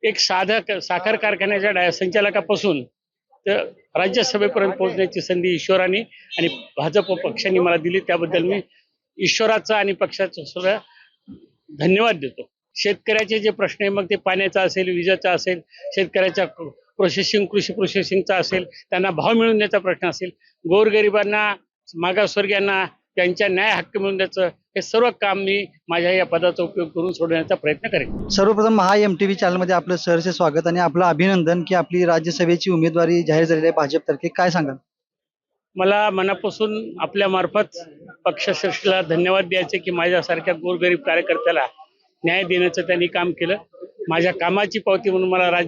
एक साधा साखर कारखान्याच्या संचालकापासून तर राज्यसभेपर्यंत पोहोचण्याची संधी ईश्वराने आणि भाजप पक्षाने मला दिली, त्याबद्दल मी ईश्वराचा आणि पक्षाचा सुद्धा धन्यवाद देतो. शेतकऱ्याचे जे प्रश्न आहे, मग ते पाण्याचा असेल, विजेचा असेल, शेतकऱ्याच्या कृषी प्रोसेसिंगचा असेल, त्यांना भाव मिळवून द्यायचा प्रश्न असेल, गोरगरिबांना, मागासवर्गीयांना त्यांच्या न्याय हक्क मिळवून द्यायचं, हे सर्व काम मी माझ्या या पदाचा उपयोग करून सोडवण्याचा प्रयत्न करेन. सर्वप्रथम महा MTV चॅनलमध्ये आपलं सहर्ष स्वागत आणि आपलं अभिनंदन की आपली राज्यसभेची उमेदवारी जाहीर झालेली आहे भाजपतर्फे. काय सांगाल? मला मनापासून आपल्या मार्फत पक्षश्रेष्ठीला धन्यवाद द्यायचे की माझ्यासारख्या गोरगरीब कार्यकर्त्याला न्याय देण्याचं त्यांनी काम केलं. माझ्या कामाची पावती म्हणून मला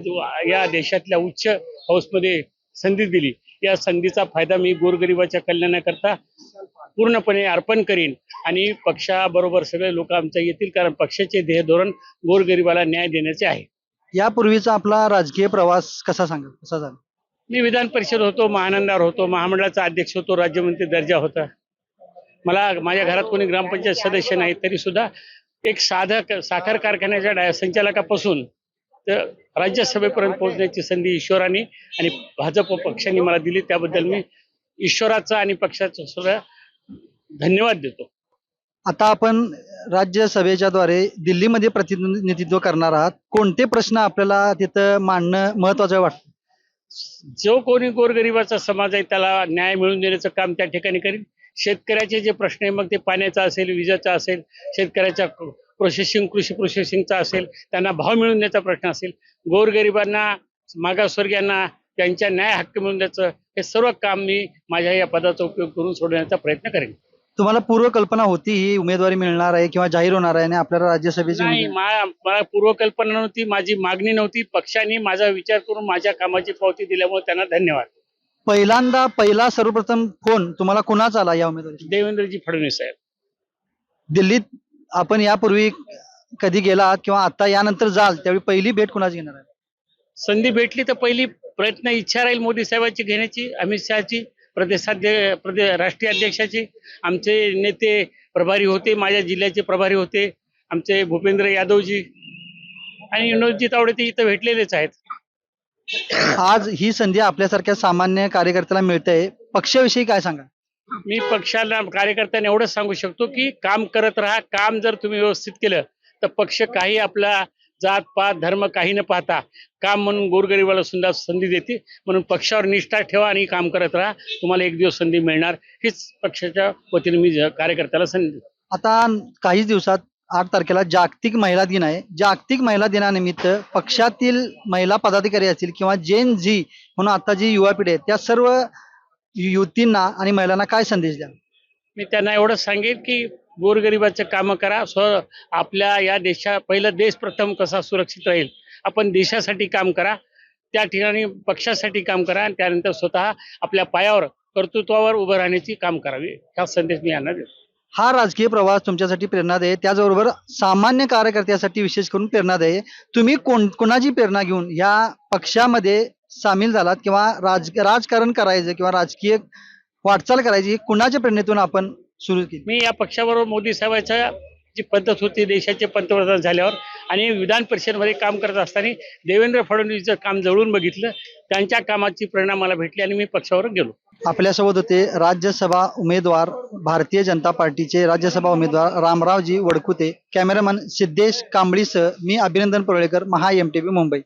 या देशातल्या उच्च हाऊसमध्ये संधी दिली. या संधीचा फायदा मी गोरगरिबाच्या कल्याणाकरता पूर्णपणे अर्पण करीन आणि पक्षाबरोबर सगळे लोक आमच्या येतील, कारण पक्षाचे ध्येय धोरण गोरगरिबाला न्याय देण्याचे आहे. यापूर्वीचा आपला राजकीय प्रवास कसा झाला? मी विधान परिषद होतो, महानंदावर होतो, महामंडळाचा अध्यक्ष होतो, राज्यमंत्री दर्जा होता. मला माझ्या घरात कोणी ग्रामपंचायत सदस्य नाही, तरी सुद्धा एक साधा साखर कारखान्याच्या संचालकापासून तर राज्यसभेपर्यंत पोहोचण्याची संधी ईश्वराने आणि भाजप पक्षाने मला दिली, त्याबद्दल मी ईश्वराचा आणि पक्षाचा सुद्धा धन्यवाद देतो. आता आपण राज्यसभेच्या द्वारे दिल्लीमध्ये प्रतिनिधित्व करणार आहात. कोणते प्रश्न आपल्याला तिथं मांडणं महत्वाचं वाटतं? जो कोणी गोरगरिबाचा समाज आहे त्याला न्याय मिळवून देण्याचं काम त्या ठिकाणी करीन. शेतकऱ्याचे जे प्रश्न आहे, मग ते पाण्याचा असेल, विजेचा असेल, शेतकऱ्याच्या कृषी प्रोसेसिंगचा असेल, त्यांना भाव मिळवून द्यायचा प्रश्न असेल, गोरगरिबांना, मागासवर्गीयांना त्यांच्या न्याय हक्क मिळवून द्यायचं, हे सर्व काम मी माझ्या या पदाचा उपयोग करून सोडवण्याचा प्रयत्न करेन. तुम्हाला पूर्वकल्पना होती ही उमेदवारी मिळणार आहे किंवा जाहीर होणार आहे आणि आपल्याला राज्यसभेची नाही, मला पूर्वकल्पना नव्हती, माझी मागणी नव्हती. पक्षाने माझा विचार करून माझ्या कामाची पावती दिल्यामुळे त्यांना धन्यवाद. पहिला सर्वप्रथम फोन तुम्हाला कुणाचा आला या उमेदवारी? देवेंद्रजी फडणवीस साहेब. दिल्लीत आपण यापूर्वी कधी गेला आहात किंवा आता यानंतर जाल त्यावेळी पहिली भेट कुणाची घेणार आहे? संधी भेटली तर पहिली इच्छा राहील मोदी साहेबांची घेण्याची, अमित शहाची, राष्ट्रीय अध्यक्षाची. आमचे नेते प्रभारी होते, माझ्या जिल्ह्याचे प्रभारी होते, आमचे भूपेंद्र यादवजी आणि विनोदजी तावडे ते इथं भेटलेलेच आहेत. आज ही संधी आपल्यासारख्या सामान्य कार्यकर्त्याला मिळते, पक्षाविषयी काय सांगा? मी पक्षाला, कार्यकर्त्यांना एवढंच सांगू शकतो की काम करत राहा. काम जर तुम्ही व्यवस्थित केलं तर पक्ष काही आपला जात पात धर्म काही न पाहता काम म्हणून गोरगरिबाला सुद्धा संधी देते. म्हणून पक्षावर निष्ठा ठेवा आणि काम करत राहा, तुम्हाला एक दिवस संधी मिळणार, हीच पक्षाच्या वतीने मी कार्यकर्त्याला संधी. आता काही दिवसात 8 तारखेला जागतिक महिला दिन आहे. जागतिक महिला दिनानिमित्त पक्षातील महिला पदाधिकारी असतील किंवा जेन झी म्हणून आता जी युवा पिढी आहे त्या सर्व युवतींना आणि महिलांना काय संदेश द्या? मी त्यांना एवढंच सांगेन की गोरगरिबाचं कामं करा. आपल्या या पहिला देश प्रथम कसा सुरक्षित राहील, आपण देशासाठी काम करा, त्या ठिकाणी पक्षासाठी काम करा आणि त्यानंतर स्वतः आपल्या पायावर, कर्तृत्वावर उभं राहण्याची काम करावी, हा संदेश मी यांना देतो. हा राजकीय प्रवास तुमच्यासाठी प्रेरणादायी, त्याचबरोबर सामान्य कार्यकर्त्यासाठी विशेष करून प्रेरणादायी. तुम्ही कोणाची प्रेरणा घेऊन या पक्षामध्ये सामील झालात किंवा राजकारण करायचं किंवा राजकीय वाटचाल करायची, कुणाच्या प्रेरणेतून आपण सुरू केली? मी या पक्षाबरोबर मोदी साहेबांच्या जी पद्धत होती देशाचे पंतप्रधान झाल्यावर आणि विधान परिषदेमध्ये काम करत असताना देवेंद्र फडणवीसचं काम जवळून बघितलं, त्यांच्या कामाची प्रेरणा मला भेटली आणि मी पक्षावर गेलो. आपल्यासोबत होते राज्यसभा उमेदवार, भारतीय जनता पार्टीचे राज्यसभा उमेदवार रामरावजी वडकुते. कॅमेरामन सिद्धेश कांबळीसह मी अभिनंदन परुळेकर, महा MTV मुंबई.